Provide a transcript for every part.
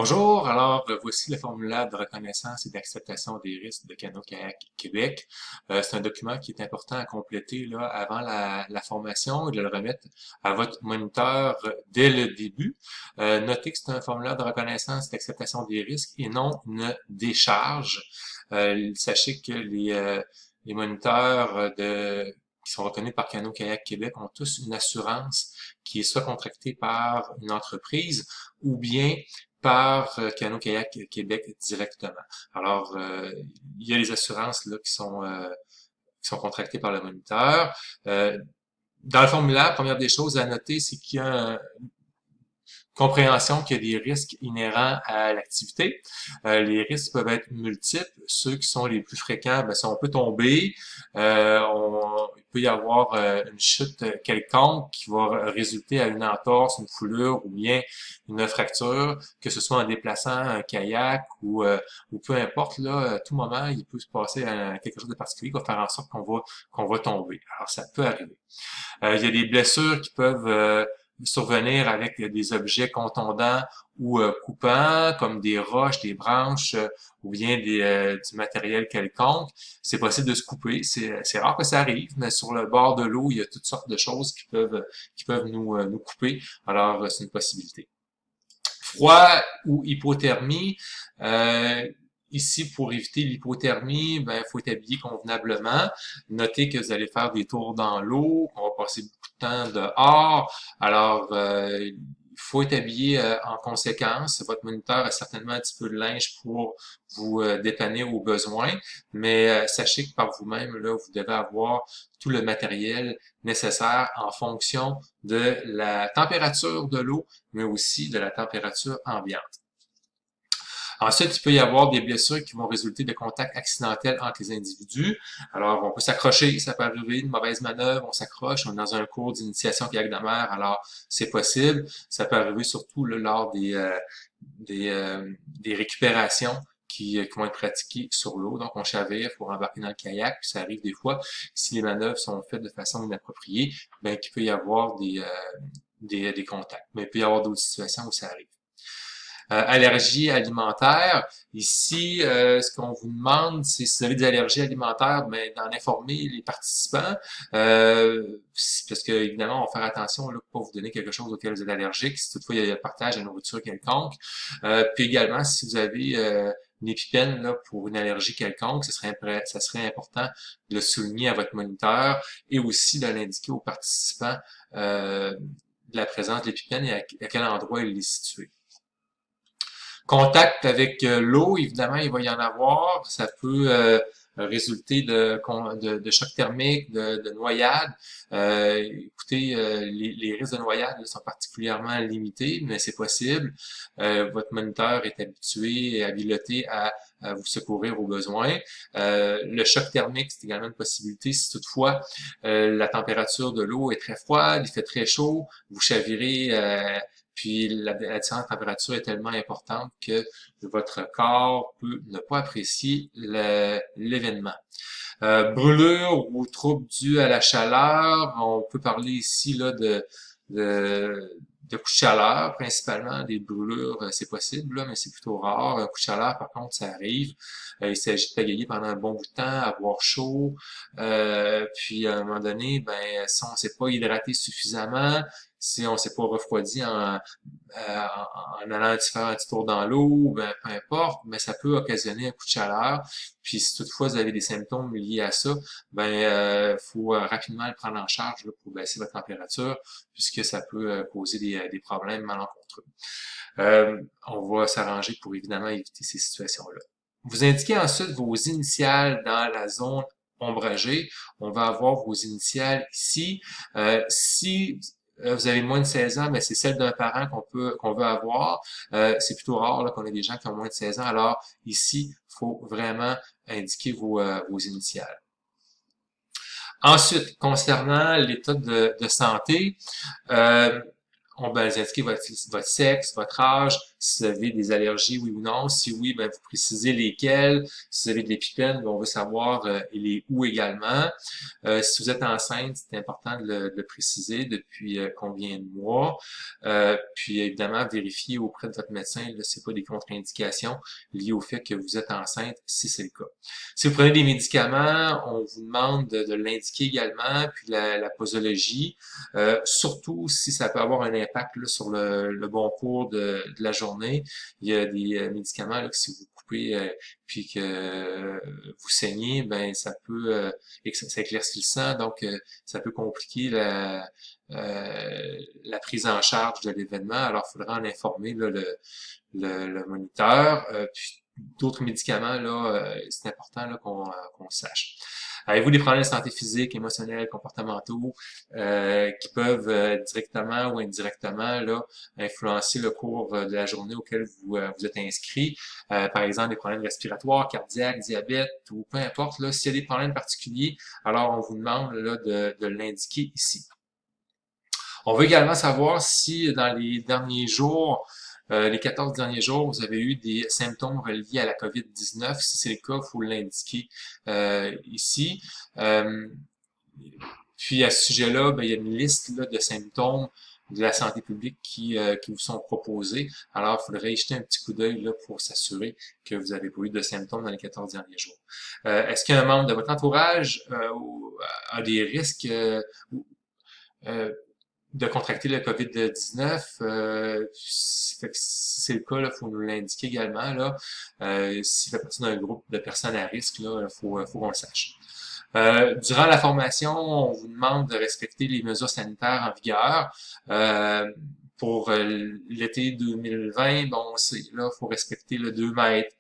Bonjour, voici le formulaire de reconnaissance et d'acceptation des risques de Cano-Kayak Québec. C'est un document qui est important à compléter là, avant la formation et de le remettre à votre moniteur dès le début. Notez que c'est un formulaire de reconnaissance et d'acceptation des risques et non une décharge. Sachez que les moniteurs qui sont reconnus par Cano-Kayak Québec ont tous une assurance qui est soit contractée par une entreprise ou bien par Cano-Kayak Québec directement. Alors, il y a les assurances là, qui sont contractées par le moniteur. Dans le formulaire, première des choses à noter, c'est qu'il y a compréhension qu'il y a des risques inhérents à l'activité. Les risques peuvent être multiples. Ceux qui sont les plus fréquents, si on peut tomber, il peut y avoir une chute quelconque qui va résulter à une entorse, une foulure ou bien une fracture, que ce soit en déplaçant un kayak ou peu importe, là, à tout moment, il peut se passer quelque chose de particulier qui va faire en sorte qu'on va tomber. Alors, ça peut arriver. Il y a des blessures qui peuvent survenir avec des objets contondants ou coupants, comme des roches, des branches ou bien du matériel quelconque. C'est possible de se couper. C'est rare que ça arrive, mais sur le bord de l'eau, il y a toutes sortes de choses qui peuvent nous couper. Alors, c'est une possibilité. Froid ou hypothermie. Ici, pour éviter l'hypothermie, il faut être habillé convenablement. Notez que vous allez faire des tours dans l'eau, qu'on va passer beaucoup de temps dehors. Alors, il faut être habillé en conséquence. Votre moniteur a certainement un petit peu de linge pour vous dépanner au besoin, mais sachez que par vous-même, là, vous devez avoir tout le matériel nécessaire en fonction de la température de l'eau, mais aussi de la température ambiante. Ensuite, il peut y avoir des blessures qui vont résulter de contacts accidentels entre les individus. Alors, on peut s'accrocher, ça peut arriver, une mauvaise manœuvre, on s'accroche, on est dans un cours d'initiation kayak de mer, alors c'est possible. Ça peut arriver surtout là, lors des récupérations qui vont être pratiquées sur l'eau. Donc, on chavire pour embarquer dans le kayak, puis ça arrive des fois, si les manœuvres sont faites de façon inappropriée, qu'il peut y avoir des contacts. Mais il peut y avoir d'autres situations où ça arrive. Allergie alimentaire. Ici, ce qu'on vous demande, c'est si vous avez des allergies alimentaires, d'en informer les participants. Parce que évidemment, on va faire attention là, pour pas vous donner quelque chose auquel vous êtes allergique, si toutefois il y a un partage de nourriture quelconque. Puis également, si vous avez une épipène là, pour une allergie quelconque, ça serait important de le souligner à votre moniteur et aussi de l'indiquer aux participants de la présence de l'épipène et à quel endroit il est situé. Contact avec l'eau, évidemment, il va y en avoir. Ça peut résulter de choc thermique, de noyade. Écoutez, les risques de noyade là, sont particulièrement limités, mais c'est possible. Votre moniteur est habitué et habilité à vous secourir au besoin. Le choc thermique, c'est également une possibilité si toutefois la température de l'eau est très froide, il fait très chaud, vous chavirez. Puis la différence de température est tellement importante que votre corps peut ne pas apprécier l'événement. Brûlure ou trouble dû à la chaleur, on peut parler ici là de coups de chaleur, principalement des brûlures, c'est possible, là, mais c'est plutôt rare. Un coup de chaleur, par contre, ça arrive. Il s'agit de pagayer pendant un bon bout de temps, avoir chaud, puis à un moment donné, si on ne s'est pas hydraté suffisamment, si on s'est pas refroidi en allant faire un petit tour dans l'eau, peu importe, mais ça peut occasionner un coup de chaleur. Puis si toutefois vous avez des symptômes liés à ça, faut rapidement le prendre en charge là, pour baisser votre température, puisque ça peut causer des problèmes malencontreux. On va s'arranger pour évidemment éviter ces situations-là. Vous indiquez ensuite vos initiales dans la zone ombragée. On va avoir vos initiales ici. Si vous avez moins de 16 ans, c'est celle d'un parent qu'on veut avoir. C'est plutôt rare là, qu'on ait des gens qui ont moins de 16 ans. Alors ici, il faut vraiment indiquer vos initiales. Ensuite, concernant l'état de santé, on va indiquer votre sexe, votre âge, si vous avez des allergies, oui ou non. Si oui, ben, vous précisez lesquelles. Si vous avez de l'épipène, ben, on veut savoir les où également. Si vous êtes enceinte, c'est important de le préciser depuis combien de mois. Puis évidemment, vérifier auprès de votre médecin là, c'est pas des contre-indications liées au fait que vous êtes enceinte, si c'est le cas. Si vous prenez des médicaments, on vous demande de l'indiquer également, puis la posologie, surtout si ça peut avoir un impact là, sur le bon cours de la journée. Il y a des médicaments là, que si vous coupez puis que vous saignez, ben ça peut ça éclaircit le sang, donc ça peut compliquer la prise en charge de l'événement. Alors, il faudra en informer là, le moniteur. Puis d'autres médicaments, là, c'est important là, qu'on sache. Avez-vous des problèmes de santé physique, émotionnels, comportementaux qui peuvent directement ou indirectement là, influencer le cours de la journée auquel vous êtes inscrit? Par exemple, des problèmes respiratoires, cardiaques, diabète ou peu importe. Là, s'il y a des problèmes particuliers, alors on vous demande là, de l'indiquer ici. On veut également savoir si dans les derniers jours, les 14 derniers jours, vous avez eu des symptômes reliés à la COVID-19. Si c'est le cas, il faut l'indiquer ici. Puis à ce sujet-là, ben, il y a une liste là, de symptômes de la santé publique qui vous sont proposés. Alors, il faudrait y jeter un petit coup d'œil là pour s'assurer que vous n'avez pas eu de symptômes dans les 14 derniers jours. Est-ce qu'un membre de votre entourage a des risques de contracter le COVID-19? Si c'est le cas, il faut nous l'indiquer également. Là. S'il fait partie d'un groupe de personnes à risque, il faut qu'on le sache. Durant la formation, on vous demande de respecter les mesures sanitaires en vigueur. Pour l'été 2020, bon, là, il faut respecter le 2 mètres.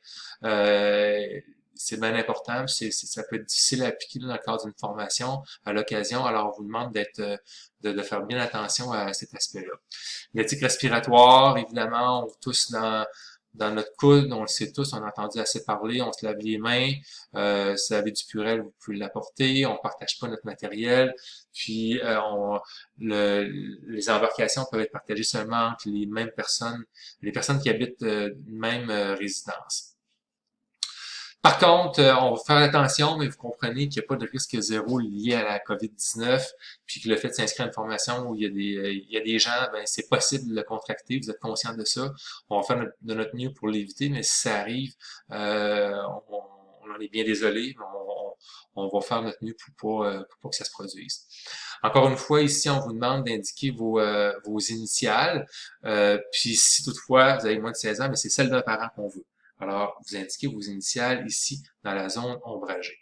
C'est bien important, ça peut être difficile à appliquer dans le cadre d'une formation à l'occasion, alors on vous demande de faire bien attention à cet aspect-là. L'éthique respiratoire, évidemment, on tous dans notre coude, on le sait tous, on a entendu assez parler, on se lave les mains, si vous avez du Purell, vous pouvez l'apporter, on partage pas notre matériel, puis les embarcations peuvent être partagées seulement entre les mêmes personnes, les personnes qui habitent une même résidence. Par contre, on va faire attention, mais vous comprenez qu'il n'y a pas de risque zéro lié à la COVID-19, puis que le fait de s'inscrire à une formation où il y a des gens, ben c'est possible de le contracter, vous êtes conscient de ça. On va faire de notre mieux pour l'éviter, mais si ça arrive, on en est bien désolé, mais on va faire notre mieux pour pas que ça se produise. Encore une fois, ici, on vous demande d'indiquer vos initiales, puis si toutefois vous avez moins de 16 ans, mais c'est celle d'un parent qu'on veut. Alors, vous indiquez vos initiales ici dans la zone ombragée.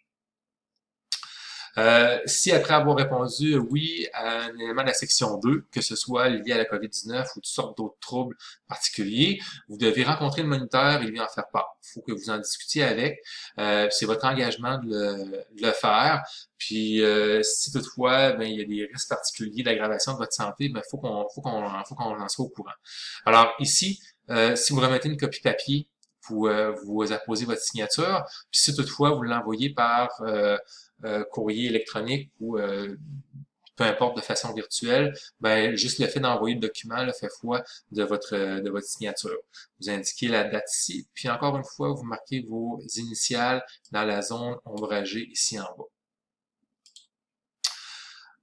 Si après avoir répondu oui à un élément de la section 2, que ce soit lié à la COVID-19 ou toutes sortes d'autres troubles particuliers, vous devez rencontrer le moniteur et lui en faire part. Il faut que vous en discutiez avec. C'est votre engagement de le faire. Puis si toutefois ben, il y a des risques particuliers d'aggravation de votre santé, ben faut qu'on en soit au courant. Alors ici, si vous remettez une copie papier, vous apposez votre signature. Puis si toutefois vous l'envoyez par courrier électronique ou peu importe de façon virtuelle, ben juste le fait d'envoyer le document là, fait foi de votre signature. Vous indiquez la date ici, puis encore une fois, vous marquez vos initiales dans la zone ombragée ici en bas.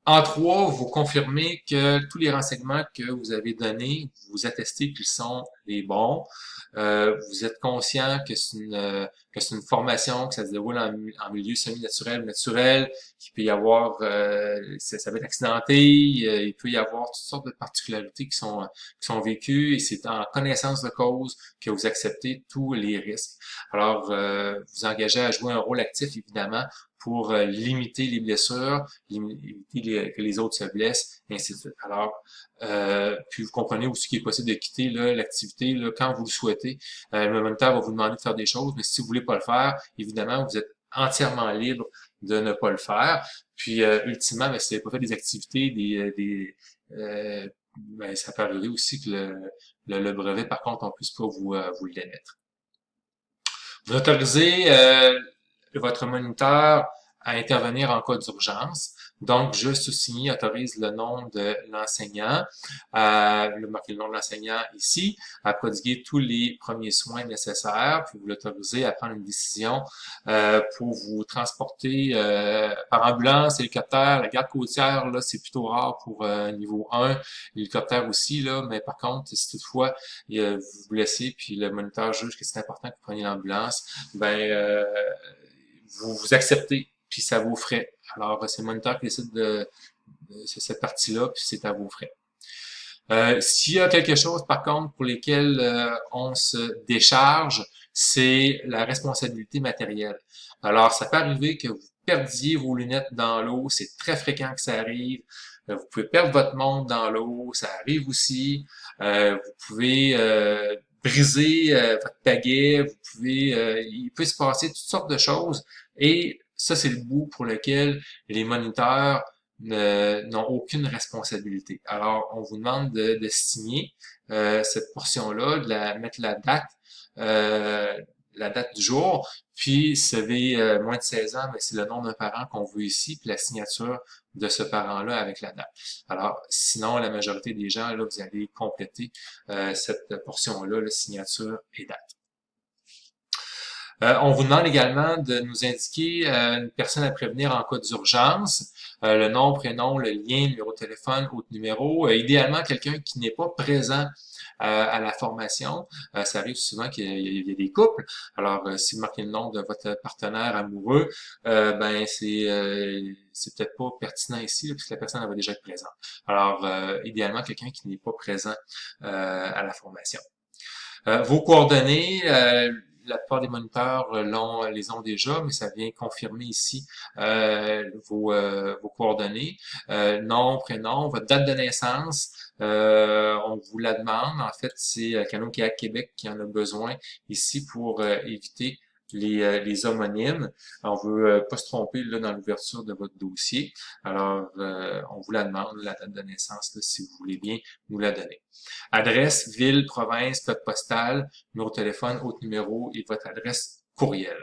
En 3, vous confirmez que tous les renseignements que vous avez donnés, vous attestez qu'ils sont les bons. Vous êtes conscient que c'est une formation, que ça se déroule en milieu semi-naturel ou naturel, qu'il peut y avoir, ça va être accidenté, il peut y avoir toutes sortes de particularités qui sont vécues et c'est en connaissance de cause que vous acceptez tous les risques. Alors, vous engagez à jouer un rôle actif, évidemment, pour limiter les blessures, éviter que les autres se blessent, et ainsi de suite. Alors, puis vous comprenez aussi qu'il est possible de quitter l'activité quand vous le souhaitez. Le moniteur va vous demander de faire des choses, mais si vous voulez pas le faire, évidemment, vous êtes entièrement libre de ne pas le faire. Puis, ultimement, ben, si vous n'avez pas fait des activités, ben, ça peut arriver aussi que le brevet, par contre, on ne puisse pas vous l'émettre. Vous autorisez votre moniteur à intervenir en cas d'urgence. Donc, je sous-signe autorise le nom de l'enseignant, marquer le nom de l'enseignant ici, à prodiguer tous les premiers soins nécessaires, puis vous l'autorisez à prendre une décision pour vous transporter par ambulance, hélicoptère. La garde côtière, là, c'est plutôt rare pour niveau 1, l'hélicoptère aussi, là, mais par contre, si toutefois vous vous blessez, puis le moniteur juge que c'est important que vous preniez l'ambulance, ben vous acceptez, puis ça vous frais. Alors, c'est le moniteur qui décide de cette partie-là, puis c'est à vos frais. S'il y a quelque chose, par contre, pour lesquels on se décharge, c'est la responsabilité matérielle. Alors, ça peut arriver que vous perdiez vos lunettes dans l'eau, c'est très fréquent que ça arrive. Vous pouvez perdre votre montre dans l'eau, ça arrive aussi. Vous pouvez briser votre pagaie, il peut se passer toutes sortes de choses. Et ça, c'est le bout pour lequel les moniteurs n'ont aucune responsabilité. Alors, on vous demande de signer cette portion-là, mettre la date du jour, puis si vous avez moins de 16 ans, mais c'est le nom d'un parent qu'on veut ici, puis la signature de ce parent-là avec la date. Alors, sinon, la majorité des gens, là, vous allez compléter cette portion-là, la signature et date. On vous demande également de nous indiquer une personne à prévenir en cas d'urgence, le nom, prénom, le lien, numéro de téléphone, autre numéro. Idéalement, quelqu'un qui n'est pas présent à la formation. Ça arrive souvent qu'il y a des couples. Alors, si vous marquez le nom de votre partenaire amoureux, ben c'est peut-être pas pertinent ici, là, puisque la personne elle va déjà être présente. Alors, idéalement, quelqu'un qui n'est pas présent à la formation. Vos coordonnées, la plupart des moniteurs les ont déjà, mais ça vient confirmer ici vos coordonnées. Nom, prénom, votre date de naissance, on vous la demande. En fait, c'est Canoë-Kayak Québec qui en a besoin ici pour éviter les homonymes. On veut pas se tromper là, dans l'ouverture de votre dossier. Alors, on vous la demande, la date de naissance, là, si vous voulez bien nous la donner. Adresse, ville, province, code postal, numéro de téléphone, autre numéro et votre adresse courriel.